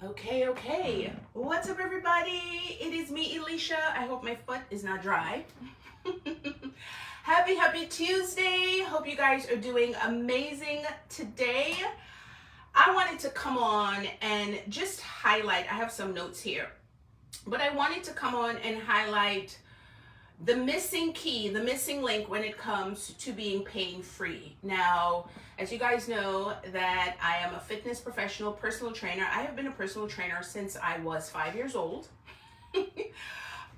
Okay. What's up, everybody? It is me, Elesha. I hope my foot is not dry. Happy Tuesday. Hope you guys are doing amazing today. I wanted to come on and just highlight, I have some notes here, but I wanted to come on and highlight the missing key, the missing link when it comes to being pain-free. Now, as you guys know that I am a fitness professional, personal trainer. I have been a personal trainer since I was 5 years old.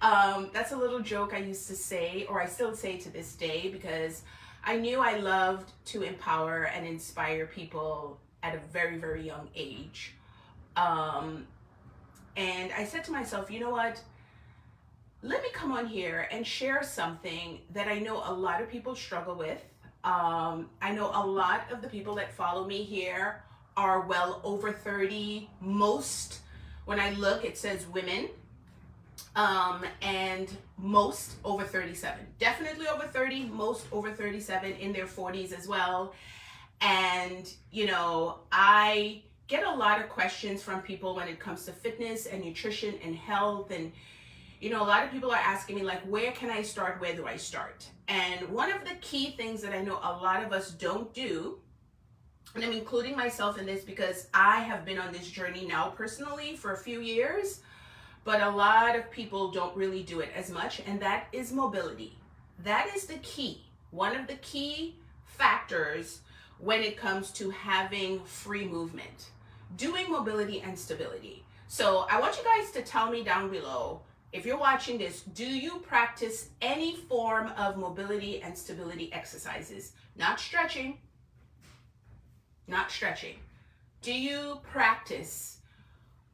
That's a little joke I used to say, or I still say to this day, because I knew I loved to empower and inspire people at a very young age. And I said to myself, you know what? Let me come on here and share something that I know a lot of people struggle with. I know a lot of the people that follow me here are well over 30. Most, when I look, it says women, and most over 37. Definitely over 30, most over 37, in their 40s as well. And, you know, I get a lot of questions from people when it comes to fitness and nutrition and health. And you know, a lot of people are asking me, like, where can I start? Where do I start? And one of the key things that I know a lot of us don't do, and I'm including myself in this because I have been on this journey now personally for a few years, but a lot of people don't really do it as much, and that is mobility. That is the key, one of the key factors when it comes to having free movement, doing mobility and stability. So I want you guys to tell me down below, if you're watching this, do you practice any form of mobility and stability exercises? Not stretching. Not stretching. Do you practice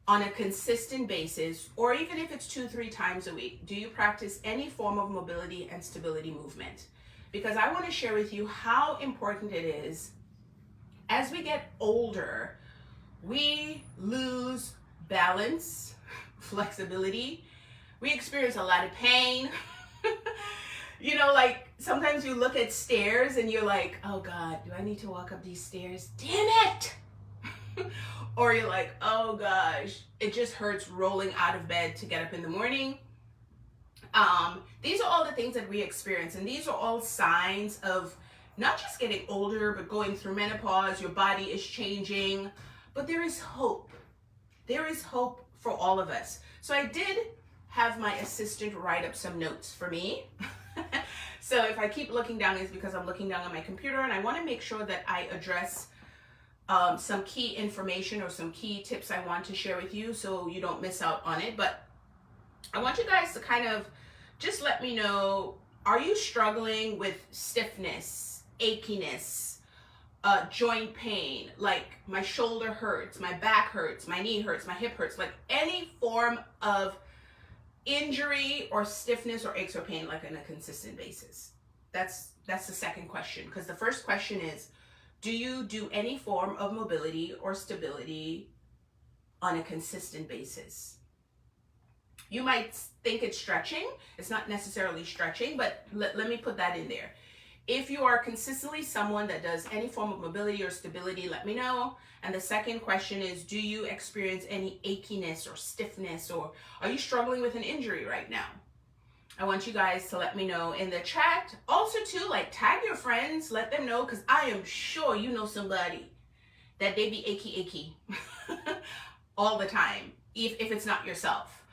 on a consistent basis, or even if it's 2-3 times a week, do you practice any form of mobility and stability movement? Because I want to share with you how important it is. As we get older, we lose balance, flexibility. We experience a lot of pain. You know, like sometimes you look at stairs and you're like, oh God, do I need to walk up these stairs? Damn it. Or you're like, oh gosh, it just hurts rolling out of bed to get up in the morning. These are all the things that we experience, and these are all signs of not just getting older, but going through menopause. Your body is changing, but there is hope. There is hope for all of us. So I did have my assistant write up some notes for me. So if I keep looking down, it's because I'm looking down on my computer, and I want to make sure that I address some key information or some key tips I want to share with you so you don't miss out on it. But I want you guys to kind of just let me know, are you struggling with stiffness, achiness, joint pain, like my shoulder hurts, my back hurts, my knee hurts, my hip hurts, like any form of injury or stiffness or aches or pain, like on a consistent basis? That's the second question, because the first question is, do you do any form of mobility or stability on a consistent basis? You might think it's stretching. It's not necessarily stretching, but let me put that in there. If you are consistently someone that does any form of mobility or stability, let me know. And the second question is, do you experience any achiness or stiffness, or are you struggling with an injury right now? I want you guys to let me know in the chat. Also too, like, tag your friends, let them know, because I am sure you know somebody that they be achy all the time, if it's not yourself.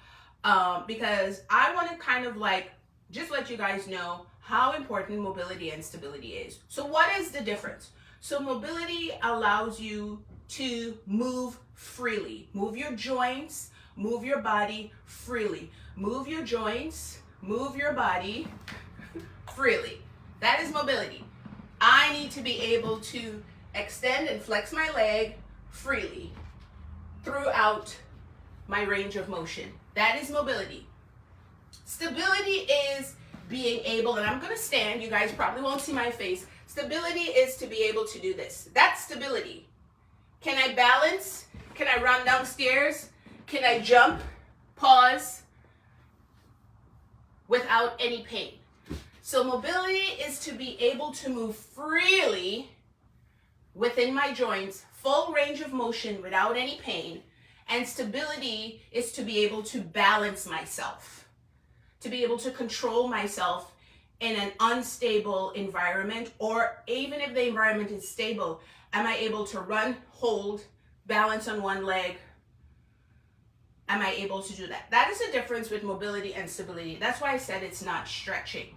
Because I want to kind of like just let you guys know how important mobility and stability is. So what is the difference? So mobility allows you to move freely. Move your joints, move your body freely. Move your joints, move your body freely. That is mobility. I need to be able to extend and flex my leg freely throughout my range of motion. That is mobility. Stability is being able, and I'm going to stand, you guys probably won't see my face. Stability is to be able to do this. That's stability. Can I balance? Can I run downstairs? Can I jump, pause, without any pain? So mobility is to be able to move freely within my joints, full range of motion without any pain. And stability is to be able to balance myself, to be able to control myself in an unstable environment, or even if the environment is stable, am I able to run, hold, balance on one leg? Am I able to do that? That is the difference with mobility and stability. That's why I said it's not stretching.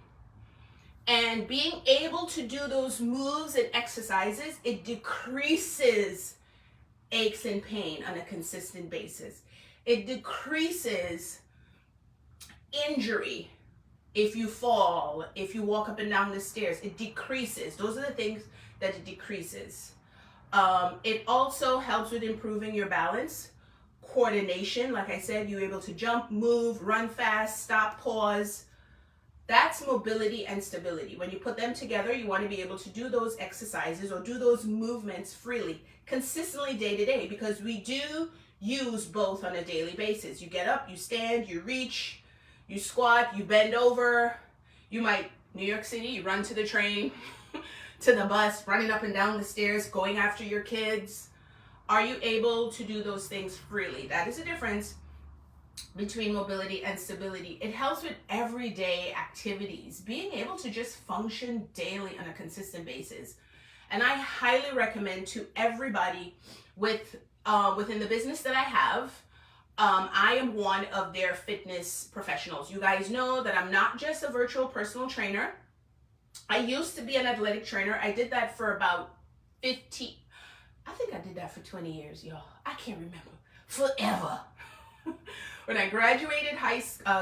And being able to do those moves and exercises, it decreases aches and pain on a consistent basis. It decreases injury. If you fall, if you walk up and down the stairs, it decreases. Those are the things that it decreases. It also helps with improving your balance, coordination. Like I said, you're able to jump, move, run fast, stop, pause. That's mobility and stability. When you put them together, you want to be able to do those exercises or do those movements freely, consistently day to day, because we do use both on a daily basis. You get up, you stand, you reach, you squat, you bend over. You might, New York City, you run to the train, to the bus, running up and down the stairs, going after your kids. Are you able to do those things freely? That is the difference between mobility and stability. It helps with everyday activities, being able to just function daily on a consistent basis. And I highly recommend to everybody within the business that I have, I am one of their fitness professionals. You guys know that I'm not just a virtual personal trainer. I used to be an athletic trainer. I did that for about 15, I think I did that for 20 years, y'all. I can't remember. Forever. When I graduated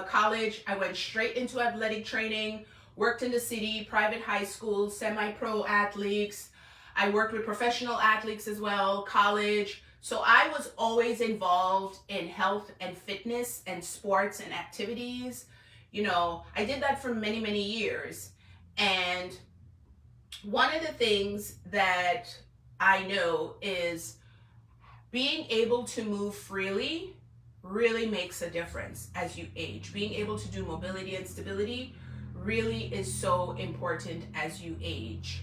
college, I went straight into athletic training, worked in the city, private high schools, semi-pro athletes. I worked with professional athletes as well, college. So I was always involved in health and fitness and sports and activities. You know, I did that for many, many years. And one of the things that I know is being able to move freely really makes a difference as you age. Being able to do mobility and stability really is so important as you age.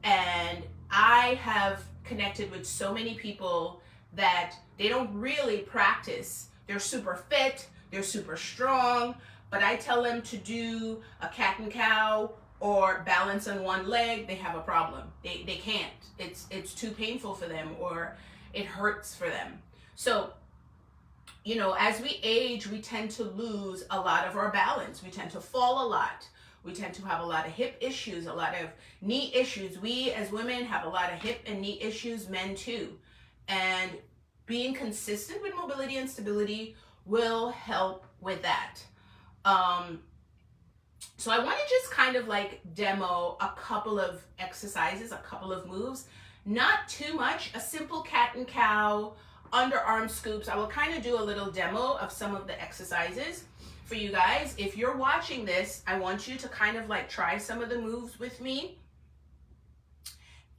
And I have connected with so many people that they don't really practice. They're super fit, they're super strong, but I tell them to do a cat and cow or balance on one leg, they have a problem. They can't. It's too painful for them, or it hurts for them. So, you know, as we age, we tend to lose a lot of our balance. We tend to fall a lot. We tend to have a lot of hip issues, a lot of knee issues. We as women have a lot of hip and knee issues, men too. And being consistent with mobility and stability will help with that. So I want to just kind of like demo a couple of exercises, a couple of moves, not too much, a simple cat and cow, underarm scoops. I will kind of do a little demo of some of the exercises for you guys. If you're watching this, I want you to kind of like try some of the moves with me.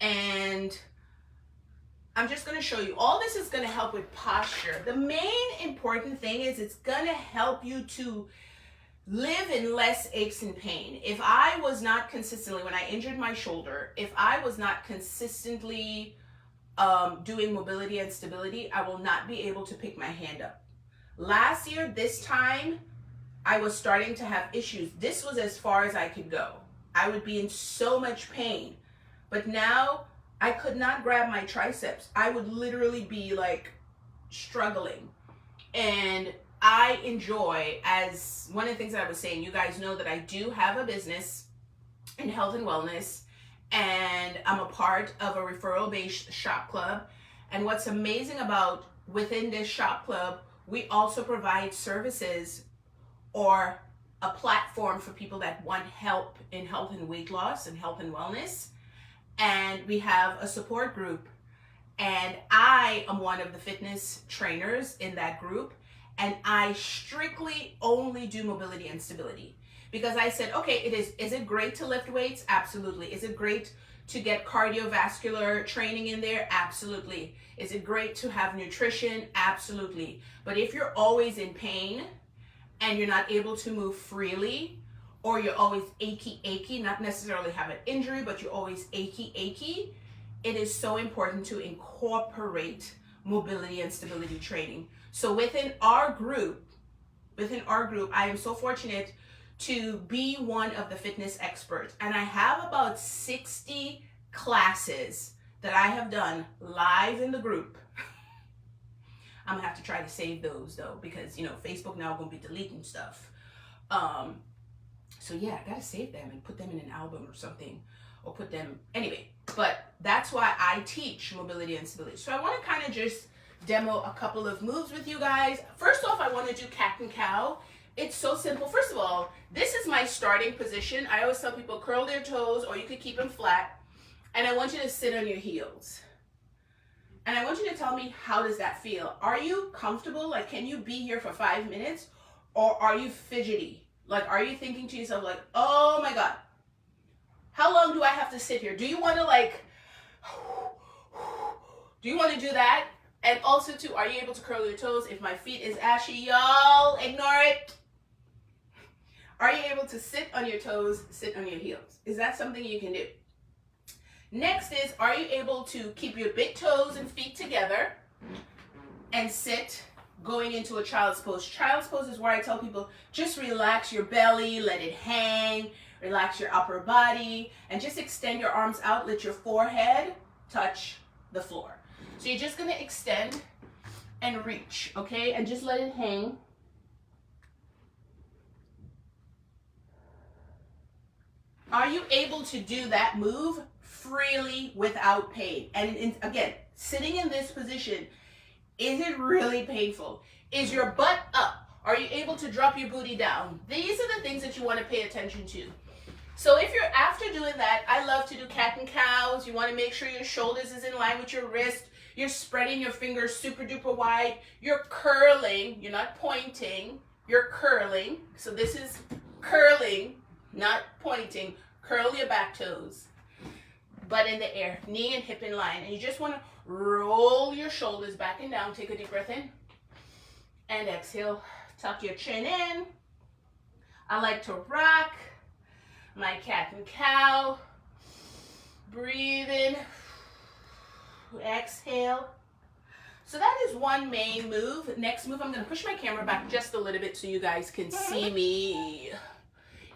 And I'm just going to show you. All this is going to help with posture. The main important thing is it's going to help you to live in less aches and pain. If I was not consistently, when I injured my shoulder, if I was not consistently doing mobility and stability, I will not be able to pick my hand up. Last year, this time, I was starting to have issues. This was as far as I could go. I would be in so much pain. But now, I could not grab my triceps. I would literally be like struggling. And I enjoy, as one of the things that I was saying, you guys know that I do have a business in health and wellness, and I'm a part of a referral-based shop club. And what's amazing about within this shop club, we also provide services or a platform for people that want help in health and weight loss and health and wellness. And we have a support group. And I am one of the fitness trainers in that group. And I strictly only do mobility and stability. Because I said, okay, is it great to lift weights? Absolutely. Is it great to get cardiovascular training in there? Absolutely. Is it great to have nutrition? Absolutely. But if you're always in pain and you're not able to move freely, or you're always achy, not necessarily have an injury, but you're always achy, it is so important to incorporate mobility and stability training. So within our group, I am so fortunate to be one of the fitness experts. And I have about 60 classes that I have done live in the group. I'm gonna have to try to save those though, because you know, Facebook now gonna be deleting stuff. So yeah, I gotta save them and put them in an album or something, or put them, anyway. But that's why I teach mobility and stability. So I wanna kind of just demo a couple of moves with you guys. First off, I wanna do cat and cow. It's so simple. First of all, this is my starting position. I always tell people curl their toes, or you could keep them flat. And I want you to sit on your heels. And I want you to tell me, how does that feel? Are you comfortable? Like, can you be here for 5 minutes? Or are you fidgety? Like, are you thinking to yourself like, oh my God, how long do I have to sit here? Do you want to like, do you want to do that? And also too, are you able to curl your toes? If my feet is ashy, y'all, ignore it. Are you able to sit on your toes, sit on your heels? Is that something you can do? Next is, are you able to keep your big toes and feet together and sit going into a child's pose? Child's pose is where I tell people, just relax your belly, let it hang, relax your upper body, and just extend your arms out, let your forehead touch the floor. So you're just gonna extend and reach, okay? And just let it hang. Are you able to do that move freely without pain? And again, sitting in this position, is it really painful? Is your butt up? Are you able to drop your booty down? These are the things that you want to pay attention to. So if you're after doing that, I love to do cat and cows. You want to make sure your shoulders is in line with your wrist. You're spreading your fingers super duper wide. You're curling. You're not pointing. You're curling. So this is curling, not pointing. Curl your back toes, butt in the air, knee and hip in line. And you just want to roll your shoulders back and down. Take a deep breath in and exhale. Tuck your chin in. I like to rock my cat and cow. Breathe in. Exhale. So that is one main move. Next move, I'm going to push my camera back just a little bit so you guys can see me.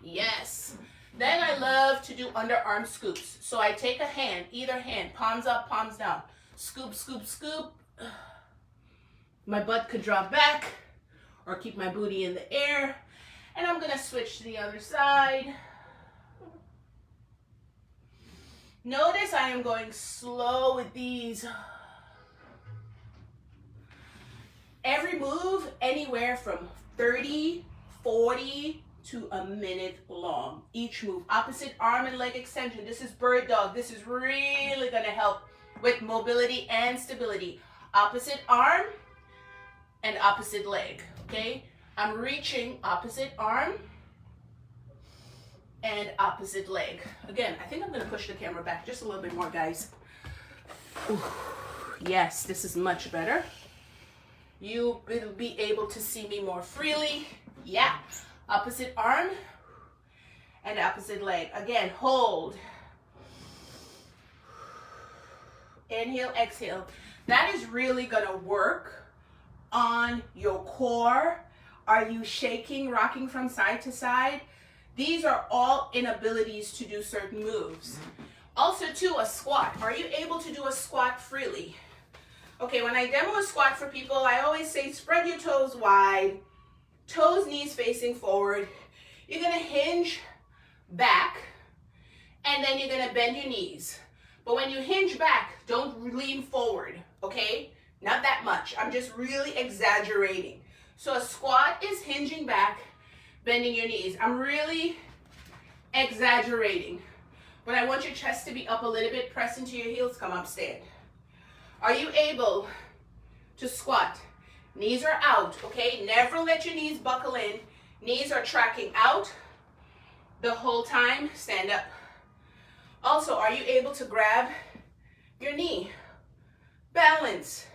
Yes. Then I love to do underarm scoops. So I take a hand, either hand, palms up, palms down. Scoop, scoop, scoop. My butt could drop back or keep my booty in the air. And I'm going to switch to the other side. Notice I am going slow with these. Every move, anywhere from 30, 40 to a minute long. Each move. Opposite arm and leg extension. This is bird dog. This is really going to help with mobility and stability. Opposite arm and opposite leg. Okay? I'm reaching opposite arm and opposite leg. Again, I think I'm going to push the camera back just a little bit more, guys. Ooh. Yes, this is much better. You will be able to see me more freely. Yeah. Opposite arm and opposite leg. Again, hold. Inhale, exhale. That is really going to work on your core. Are you shaking, rocking from side to side? These are all inabilities to do certain moves. Also, too, a squat. Are you able to do a squat freely? Okay, when I demo a squat for people, I always say spread your toes wide, toes, knees facing forward. You're going to hinge back, and then you're going to bend your knees. But when you hinge back, don't lean forward, okay? Not that much. I'm just really exaggerating. So a squat is hinging back, bending your knees. I'm really exaggerating. But I want your chest to be up a little bit. Press into your heels. Come up, stand. Are you able to squat? Knees are out, okay? Never let your knees buckle in. Knees are tracking out the whole time. Stand up. Also, are you able to grab your knee? Balance.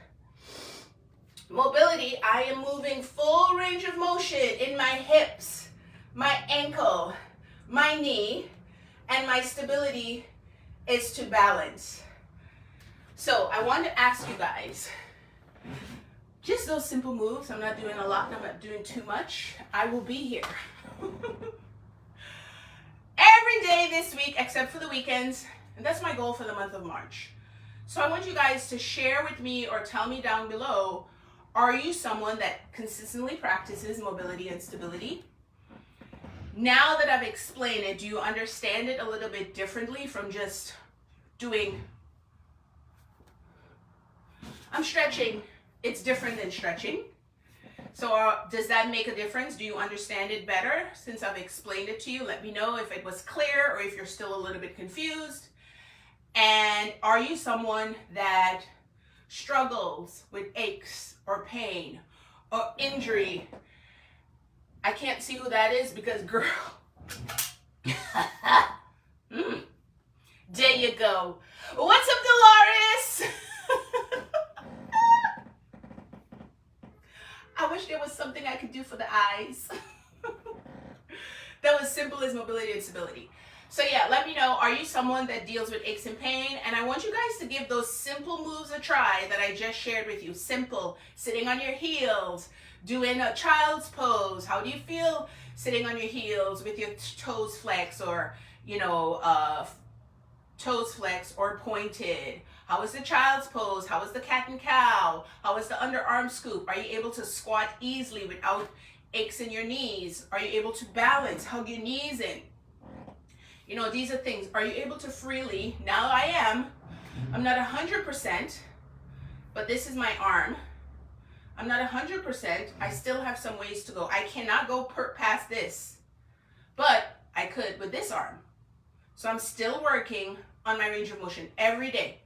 Mobility, I am moving full range of motion in my hips, my ankle, my knee, and my stability is to balance. So I want to ask you guys, just those simple moves. I'm not doing a lot, I'm not doing too much. I will be here every day this week except for the weekends, and that's my goal for the month of March. So I want you guys to share with me or tell me down below, are you someone that consistently practices mobility and stability? Now that I've explained it, do you understand it a little bit differently from just doing, I'm stretching, it's different than stretching. So does that make a difference? Do you understand it better since I've explained it to you? Let me know if it was clear or if you're still a little bit confused. And are you someone that struggles with aches or pain or injury? I can't see who that is because, girl, there you go. What's up, Dolores? I wish there was something I could do for the eyes that was simple as mobility and stability. So yeah, let me know, are you someone that deals with aches and pain? And I want you guys to give those simple moves a try that I just shared with you. Simple, sitting on your heels, doing a child's pose. How do you feel sitting on your heels with your toes flexed, or, you know, toes flexed or pointed? How is the child's pose? How is the cat and cow? How is the underarm scoop? Are you able to squat easily without aches in your knees? Are you able to balance, hug your knees in? You know, these are things. Are you able to freely, now I am, I'm not 100%, but this is my arm. I'm not 100%, I still have some ways to go. I cannot go past this, but I could with this arm. So I'm still working on my range of motion every day.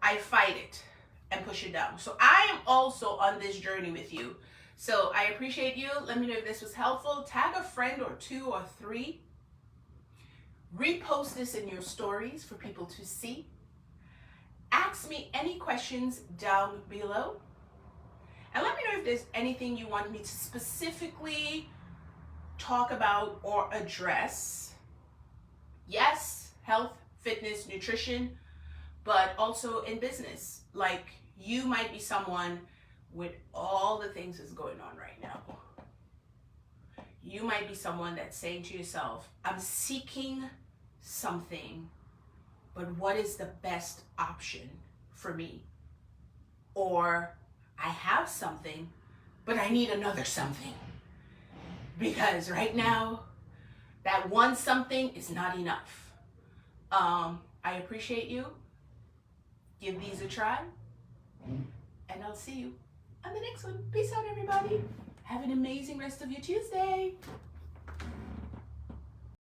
I fight it and push it down. So I am also on this journey with you. So I appreciate you. Let me know if this was helpful. Tag a friend or 2 or 3. Repost this in your stories for people to see. Ask me any questions down below. And let me know if there's anything you want me to specifically talk about or address. Yes, health, fitness, nutrition, but also in business. Like, you might be someone with all the things that's going on right now. You might be someone that's saying to yourself, I'm seeking something, but what is the best option for me? Or I have something, but I need another something. Because right now, that one something is not enough. I appreciate you. Give these a try, and I'll see you on the next one. Peace out, everybody. Have an amazing rest of your Tuesday.